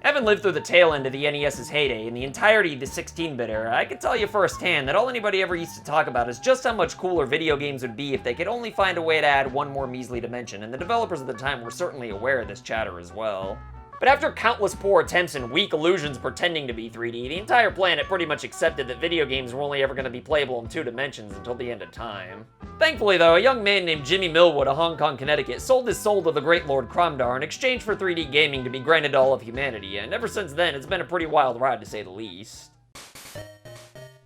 Having lived through the tail end of the NES's heyday and the entirety of the 16-bit era, I can tell you firsthand that all anybody ever used to talk about is just how much cooler video games would be if they could only find a way to add one more measly dimension, and the developers at the time were certainly aware of this chatter as well. But after countless poor attempts and weak illusions pretending to be 3D, the entire planet pretty much accepted that video games were only ever going to be playable in 2 dimensions until the end of time. Thankfully though, a young man named Jimmy Millwood of Hong Kong, Connecticut sold his soul to the great Lord Cromdar in exchange for 3D gaming to be granted to all of humanity, and ever since then it's been a pretty wild ride to say the least.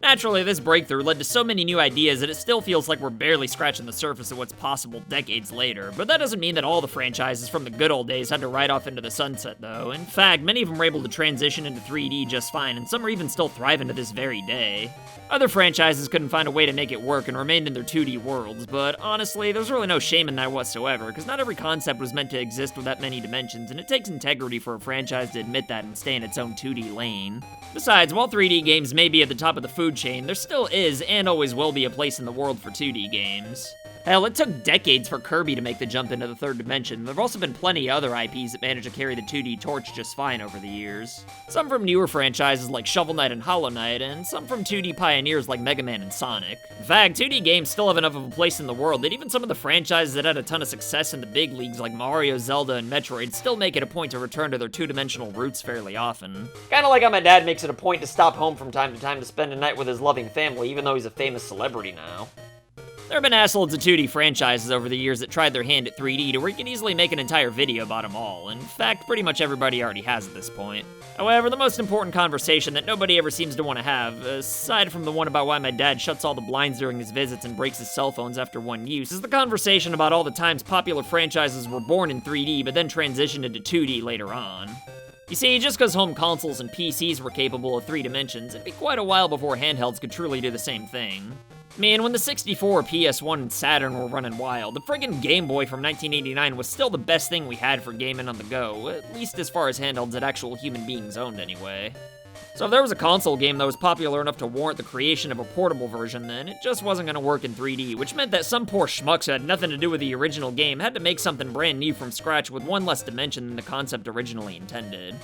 Naturally, this breakthrough led to so many new ideas that it still feels like we're barely scratching the surface of what's possible decades later, but that doesn't mean that all the franchises from the good old days had to ride off into the sunset though. In fact, many of them were able to transition into 3D just fine, and some are even still thriving to this very day. Other franchises couldn't find a way to make it work and remained in their 2D worlds, but honestly, there's really no shame in that whatsoever, because not every concept was meant to exist with that many dimensions, and it takes integrity for a franchise to admit that and stay in its own 2D lane. Besides, while 3D games may be at the top of the food chain, there still is and always will be a place in the world for 2D games. Hell, it took decades for Kirby to make the jump into the third dimension. There have also been plenty of other IPs that managed to carry the 2D torch just fine over the years. Some from newer franchises like Shovel Knight and Hollow Knight, and some from 2D pioneers like Mega Man and Sonic. In fact, 2D games still have enough of a place in the world that even some of the franchises that had a ton of success in the big leagues like Mario, Zelda, and Metroid still make it a point to return to their 2-dimensional roots fairly often. Kinda like how my dad makes it a point to stop home from time to time to spend a night with his loving family, even though he's a famous celebrity now. There have been assloads of 2D franchises over the years that tried their hand at 3D to where you can easily make an entire video about them all. In fact, pretty much everybody already has at this point. However, the most important conversation that nobody ever seems to want to have, aside from the one about why my dad shuts all the blinds during his visits and breaks his cell phones after one use, is the conversation about all the times popular franchises were born in 3D but then transitioned into 2D later on. You see, just because home consoles and PCs were capable of 3 dimensions, it'd be quite a while before handhelds could truly do the same thing. Man, when the 64, PS1, and Saturn were running wild, the friggin' Gameboy from 1989 was still the best thing we had for gaming on the go, at least as far as handhelds that actual human beings owned anyway. So if there was a console game that was popular enough to warrant the creation of a portable version, then it just wasn't gonna work in 3D, which meant that some poor schmucks who had nothing to do with the original game had to make something brand new from scratch with one less dimension than the concept originally intended.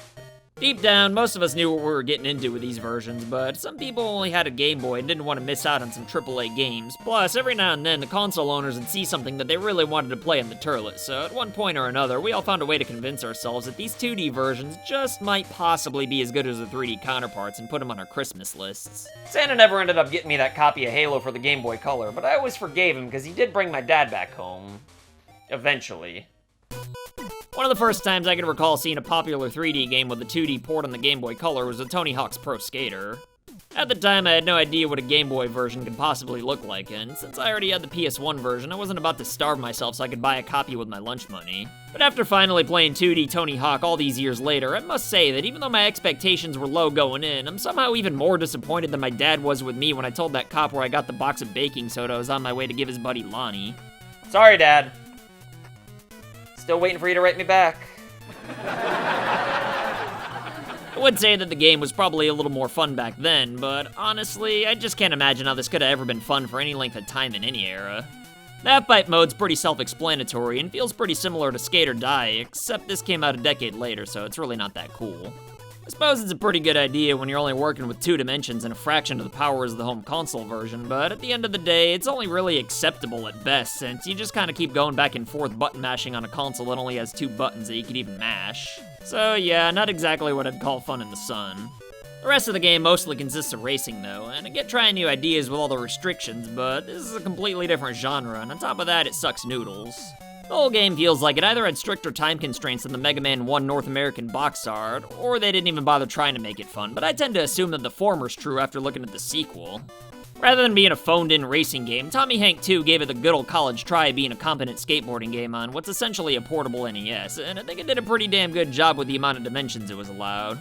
Deep down, most of us knew what we were getting into with these versions, but some people only had a Game Boy and didn't want to miss out on some AAA games. Plus, every now and then, the console owners would see something that they really wanted to play on the turlet, so at one point or another, we all found a way to convince ourselves that these 2D versions just might possibly be as good as the 3D counterparts and put them on our Christmas lists. Santa never ended up getting me that copy of Halo for the Game Boy Color, but I always forgave him because he did bring my dad back home. Eventually. One of the first times I can recall seeing a popular 3D game with a 2D port on the Game Boy Color was with Tony Hawk's Pro Skater. At the time, I had no idea what a Game Boy version could possibly look like, and since I already had the PS1 version, I wasn't about to starve myself so I could buy a copy with my lunch money. But after finally playing 2D Tony Hawk all these years later, I must say that even though my expectations were low going in, I'm somehow even more disappointed than my dad was with me when I told that cop where I got the box of baking soda I was on my way to give his buddy Lonnie. Sorry, Dad. Still waiting for you to write me back. I would say that the game was probably a little more fun back then, but honestly, I just can't imagine how this could have ever been fun for any length of time in any era. The half-pipe mode's pretty self-explanatory and feels pretty similar to Skate or Die, except this came out a decade later, so it's really not that cool. I suppose it's a pretty good idea when you're only working with 2 dimensions and a fraction of the powers of the home console version, but at the end of the day, it's only really acceptable at best, since you just kinda keep going back and forth button mashing on a console that only has 2 buttons that you can even mash. So yeah, not exactly what I'd call fun in the sun. The rest of the game mostly consists of racing though, and I get trying new ideas with all the restrictions, but this is a completely different genre, and on top of that, it sucks noodles. The whole game feels like it either had stricter time constraints than the Mega Man 1 North American box art, or they didn't even bother trying to make it fun, but I tend to assume that the former's true after looking at the sequel. Rather than being a phoned-in racing game, Tommy Hank 2 gave it the good old college try being a competent skateboarding game on what's essentially a portable NES, and I think it did a pretty damn good job with the amount of dimensions it was allowed.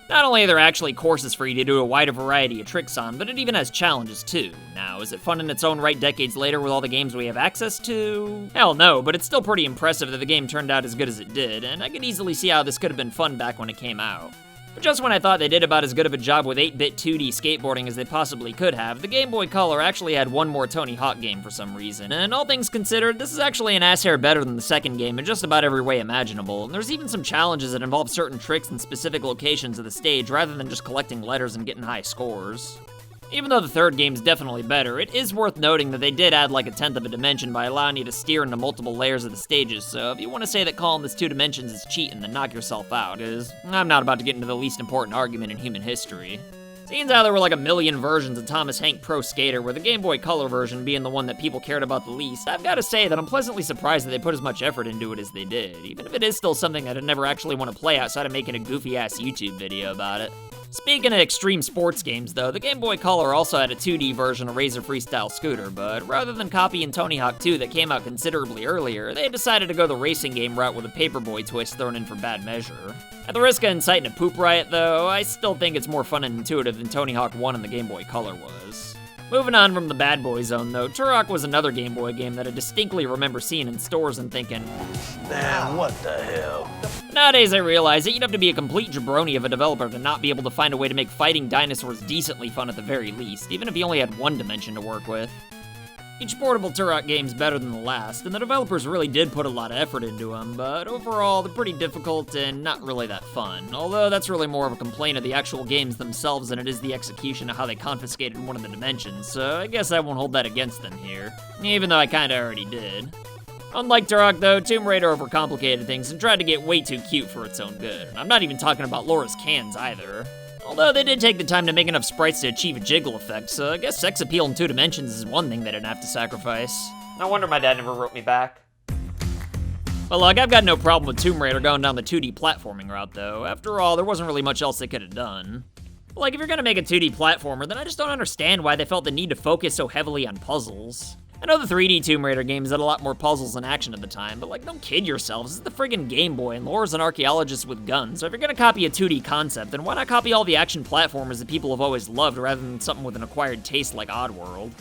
Not only are there actually courses for you to do a wider variety of tricks on, but it even has challenges too. Now, is it fun in its own right decades later with all the games we have access to? Hell no, but it's still pretty impressive that the game turned out as good as it did, and I could easily see how this could have been fun back when it came out. But just when I thought they did about as good of a job with 8-bit 2D skateboarding as they possibly could have, the Game Boy Color actually had one more Tony Hawk game for some reason. And all things considered, this is actually an ass hair better than the second game in just about every way imaginable. And there's even some challenges that involve certain tricks in specific locations of the stage rather than just collecting letters and getting high scores. Even though the third game's definitely better, it is worth noting that they did add like a tenth of a dimension by allowing you to steer into multiple layers of the stages, so if you want to say that calling this 2 dimensions is cheating, then knock yourself out, because I'm not about to get into the least important argument in human history. Seems how there were like a million versions of Thomas Hank Pro Skater, with the Game Boy Color version being the one that people cared about the least, I've got to say that I'm pleasantly surprised that they put as much effort into it as they did, even if it is still something I'd never actually want to play outside of making a goofy-ass YouTube video about it. Speaking of extreme sports games, though, the Game Boy Color also had a 2D version of Razor Freestyle Scooter, but rather than copying Tony Hawk 2 that came out considerably earlier, they decided to go the racing game route with a paperboy twist thrown in for bad measure. At the risk of inciting a poop riot, though, I still think it's more fun and intuitive than Tony Hawk 1 and the Game Boy Color was. Moving on from the bad boy zone, though, Turok was another Game Boy game that I distinctly remember seeing in stores and thinking, man, what the hell? Nowadays I realize that you'd have to be a complete jabroni of a developer to not be able to find a way to make fighting dinosaurs decently fun at the very least, even if you only had one dimension to work with. Each portable Turok game's better than the last, and the developers really did put a lot of effort into them, but overall they're pretty difficult and not really that fun, although that's really more of a complaint of the actual games themselves than it is the execution of how they confiscated one of the dimensions, so I guess I won't hold that against them here, even though I kinda already did. Unlike Turok, though, Tomb Raider overcomplicated things and tried to get way too cute for its own good. I'm not even talking about Laura's cans either. Although they did take the time to make enough sprites to achieve a jiggle effect, so I guess sex appeal in 2 dimensions is one thing they didn't have to sacrifice. No wonder my dad never wrote me back. But look, I've got no problem with Tomb Raider going down the 2D platforming route, though. After all, there wasn't really much else they could have done. Like, if you're gonna make a 2D platformer, then I just don't understand why they felt the need to focus so heavily on puzzles. I know the 3D Tomb Raider games had a lot more puzzles and action at the time, but like, don't kid yourselves, this is the friggin' Game Boy, and Laura's an archaeologist with guns, so if you're gonna copy a 2D concept, then why not copy all the action platformers that people have always loved rather than something with an acquired taste like Oddworld?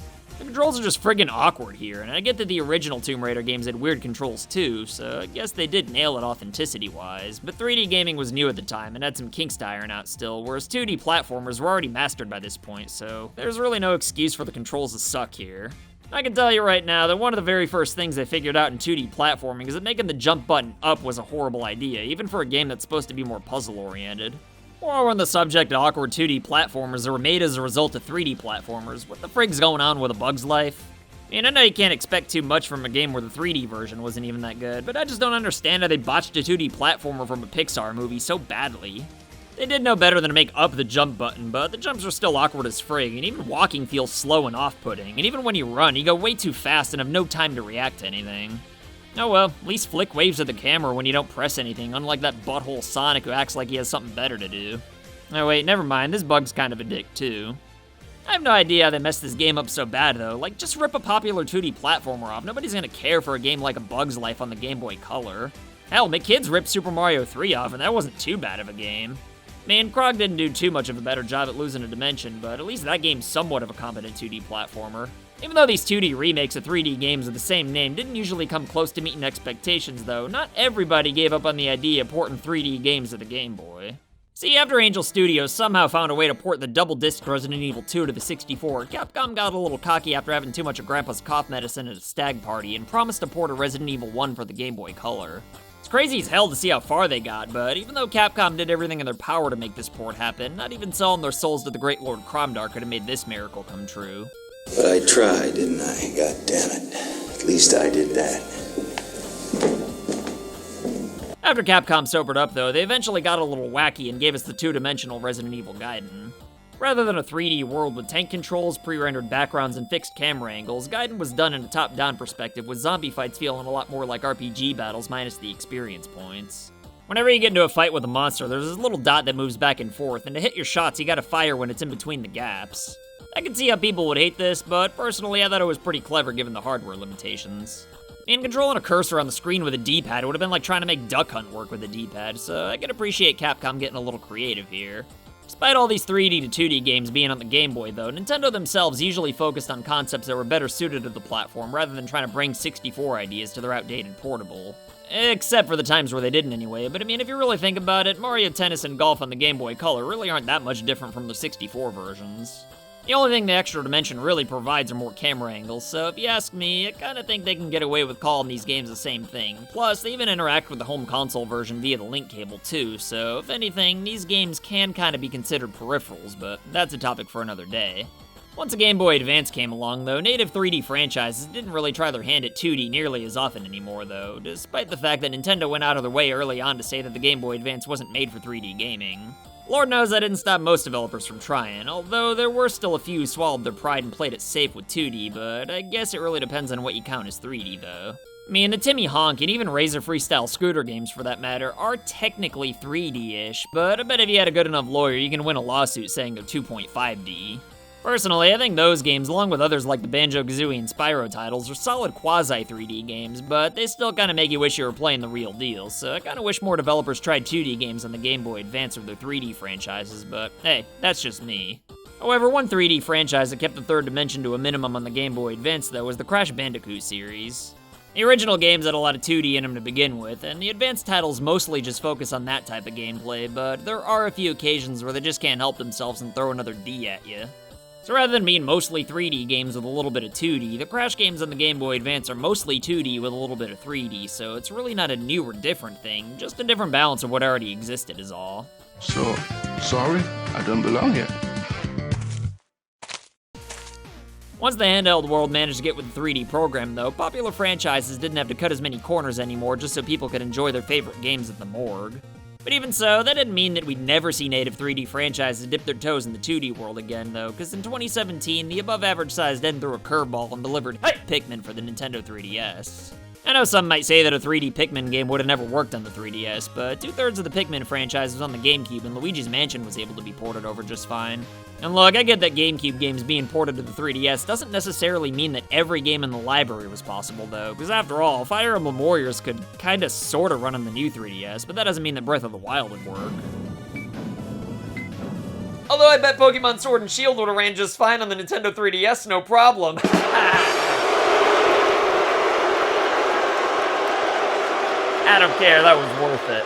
The controls are just friggin' awkward here, and I get that the original Tomb Raider games had weird controls too, so I guess they did nail it authenticity-wise, but 3D gaming was new at the time and had some kinks to iron out still, whereas 2D platformers were already mastered by this point, so there's really no excuse for the controls to suck here. I can tell you right now that one of the very first things they figured out in 2D platforming is that making the jump button up was a horrible idea, even for a game that's supposed to be more puzzle-oriented. Or on the subject of awkward 2D platformers that were made as a result of 3D platformers, what the frig's going on with A Bug's Life? I mean, I know you can't expect too much from a game where the 3D version wasn't even that good, but I just don't understand how they botched a 2D platformer from a Pixar movie so badly. They did know better than to make up the jump button, but the jumps are still awkward as frig, and even walking feels slow and off-putting, and even when you run, you go way too fast and have no time to react to anything. Oh well, at least flick waves at the camera when you don't press anything, unlike that butthole Sonic who acts like he has something better to do. Oh wait, never mind, this bug's kind of a dick too. I have no idea how they messed this game up so bad though, like just rip a popular 2D platformer off, nobody's gonna care for a game like A Bug's Life on the Game Boy Color. Hell, my kids ripped Super Mario 3 off and that wasn't too bad of a game. Man, Krog didn't do too much of a better job at losing a dimension, but at least that game's somewhat of a competent 2D platformer. Even though these 2D remakes of 3D games with the same name didn't usually come close to meeting expectations though, not everybody gave up on the idea of porting 3D games to the Game Boy. See, after Angel Studios somehow found a way to port the double-disc Resident Evil 2 to the 64, Capcom got a little cocky after having too much of Grandpa's cough medicine at a stag party and promised to port a Resident Evil 1 for the Game Boy Color. It's crazy as hell to see how far they got, but even though Capcom did everything in their power to make this port happen, not even selling their souls to the great Lord Cromdar could have made this miracle come true. But I tried, didn't I? God damn it. At least I did that. After Capcom sobered up though, they eventually got a little wacky and gave us the 2-dimensional Resident Evil Gaiden. Rather than a 3D world with tank controls, pre-rendered backgrounds, and fixed camera angles, Gaiden was done in a top-down perspective with zombie fights feeling a lot more like RPG battles minus the experience points. Whenever you get into a fight with a monster, there's this little dot that moves back and forth, and to hit your shots, you gotta fire when it's in between the gaps. I can see how people would hate this, but personally I thought it was pretty clever given the hardware limitations. And controlling a cursor on the screen with a D-pad would have been like trying to make Duck Hunt work with a D-pad, so I can appreciate Capcom getting a little creative here. Despite all these 3D to 2D games being on the Game Boy though, Nintendo themselves usually focused on concepts that were better suited to the platform rather than trying to bring 64 ideas to their outdated portable. Except for the times where they didn't anyway, but I mean, if you really think about it, Mario Tennis and Golf on the Game Boy Color really aren't that much different from the 64 versions. The only thing the extra dimension really provides are more camera angles, so if you ask me, I kinda think they can get away with calling these games the same thing. Plus, they even interact with the home console version via the link cable too, so if anything, these games can kinda be considered peripherals, but that's a topic for another day. Once the Game Boy Advance came along, though, native 3D franchises didn't really try their hand at 2D nearly as often anymore, though, despite the fact that Nintendo went out of their way early on to say that the Game Boy Advance wasn't made for 3D gaming. Lord knows that didn't stop most developers from trying, although there were still a few who swallowed their pride and played it safe with 2D, but I guess it really depends on what you count as 3D, though. I mean, the Timmy Honk and even Razor Freestyle scooter games, for that matter, are technically 3D-ish, but I bet if you had a good enough lawyer, you can win a lawsuit saying they're 2.5D. Personally, I think those games, along with others like the Banjo-Kazooie and Spyro titles, are solid quasi-3D games, but they still kinda make you wish you were playing the real deal, so I kinda wish more developers tried 2D games on the Game Boy Advance or their 3D franchises, but hey, that's just me. However, one 3D franchise that kept the third dimension to a minimum on the Game Boy Advance, though, was the Crash Bandicoot series. The original games had a lot of 2D in them to begin with, and the advanced titles mostly just focus on that type of gameplay, but there are a few occasions where they just can't help themselves and throw another D at you. So rather than being mostly 3D games with a little bit of 2D, the Crash games on the Game Boy Advance are mostly 2D with a little bit of 3D, so it's really not a new or different thing, just a different balance of what already existed is all. So, sorry, I don't belong here. Once the handheld world managed to get with the 3D program, though, popular franchises didn't have to cut as many corners anymore just so people could enjoy their favorite games at the morgue. But even so, that didn't mean that we'd never see native 3D franchises dip their toes in the 2D world again, though, because in 2017, the above-average-sized end threw a curveball and delivered Pikmin for the Nintendo 3DS. I know some might say that a 3D Pikmin game would have never worked on the 3DS, but 2/3 of the Pikmin franchise was on the GameCube, and Luigi's Mansion was able to be ported over just fine. And look, I get that GameCube games being ported to the 3DS doesn't necessarily mean that every game in the library was possible, though, because after all, Fire Emblem Warriors could kinda sorta run on the new 3DS, but that doesn't mean that Breath of the Wild would work. Although I bet Pokemon Sword and Shield would have ran just fine on the Nintendo 3DS, no problem. I don't care, that was worth it.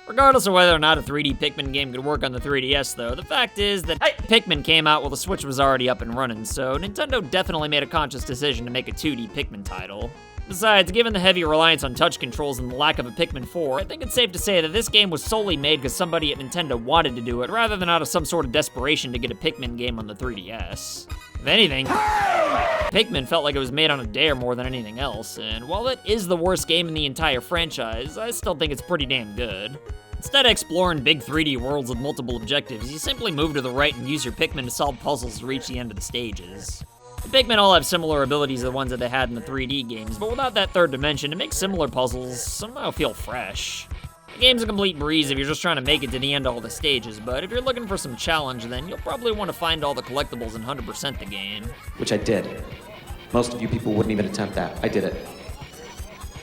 Regardless of whether or not a 3D Pikmin game could work on the 3DS, though, the fact is that Pikmin came out while the Switch was already up and running, so Nintendo definitely made a conscious decision to make a 2D Pikmin title. Besides, given the heavy reliance on touch controls and the lack of a Pikmin 4, I think it's safe to say that this game was solely made because somebody at Nintendo wanted to do it, rather than out of some sort of desperation to get a Pikmin game on the 3DS. If anything, Pikmin felt like it was made on a dare more than anything else, and while it is the worst game in the entire franchise, I still think it's pretty damn good. Instead of exploring big 3D worlds with multiple objectives, you simply move to the right and use your Pikmin to solve puzzles to reach the end of the stages. The Pikmin all have similar abilities to the ones that they had in the 3D games, but without that third dimension, it makes similar puzzles somehow feel fresh. The game's a complete breeze if you're just trying to make it to the end of all the stages, but if you're looking for some challenge, then you'll probably want to find all the collectibles and 100% the game. Which I did. Most of you people wouldn't even attempt that. I did it.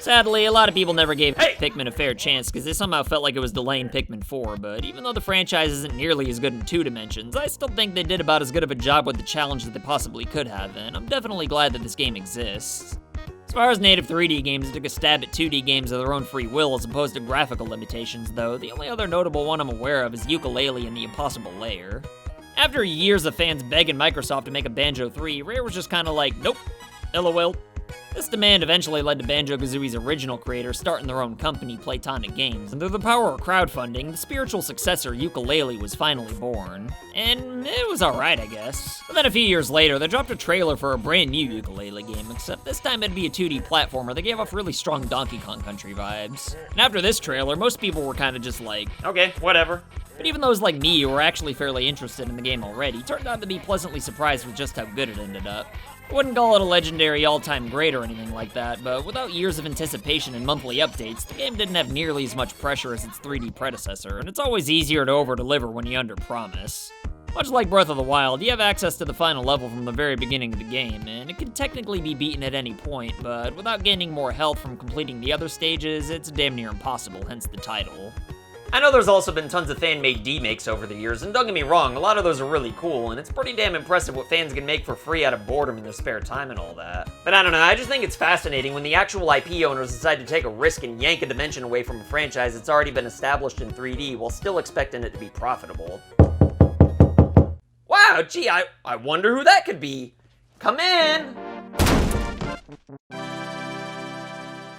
Sadly, a lot of people never gave Pikmin a fair chance because they somehow felt like it was delaying Pikmin 4, but even though the franchise isn't nearly as good in 2 dimensions, I still think they did about as good of a job with the challenge that they possibly could have, and I'm definitely glad that this game exists. As far as native 3D games took a stab at 2D games of their own free will as opposed to graphical limitations, though, the only other notable one I'm aware of is Yooka Laylee and the Impossible Lair. After years of fans begging Microsoft to make a Banjo 3, Rare was just kinda like, nope, LOL. This demand eventually led to Banjo-Kazooie's original creator starting their own company, Playtonic Games, and through the power of crowdfunding, the spiritual successor, Yooka Laylee, was finally born. And it was alright, I guess. But then a few years later, they dropped a trailer for a brand new Yooka Laylee game, except this time it'd be a 2D platformer that gave off really strong Donkey Kong Country vibes. And after this trailer, most people were kinda just like, okay, whatever. But even those like me who were actually fairly interested in the game already, turned out to be pleasantly surprised with just how good it ended up. I wouldn't call it a legendary all-time great or anything like that, but without years of anticipation and monthly updates, the game didn't have nearly as much pressure as its 3D predecessor, and it's always easier to over-deliver when you under-promise. Much like Breath of the Wild, you have access to the final level from the very beginning of the game, and it can technically be beaten at any point, but without gaining more health from completing the other stages, it's damn near impossible, hence the title. I know there's also been tons of fan-made D-makes over the years, and don't get me wrong, a lot of those are really cool, and it's pretty damn impressive what fans can make for free out of boredom in their spare time and all that. But I don't know, I just think it's fascinating when the actual IP owners decide to take a risk and yank a dimension away from a franchise that's already been established in 3D while still expecting it to be profitable. Wow, gee, I wonder who that could be. Come in!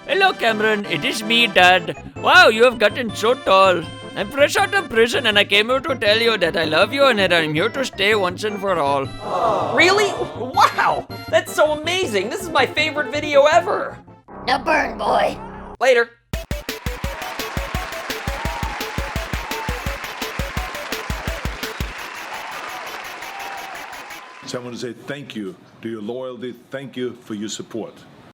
Hello, Cameron. It is me, Dad. Wow, you have gotten so tall. I'm fresh out of prison and I came here to tell you that I love you and that I'm here to stay once and for all. Really? Wow! That's so amazing! This is my favorite video ever! Now burn, boy. Later. So I want to say thank you to your loyalty, thank you for your support.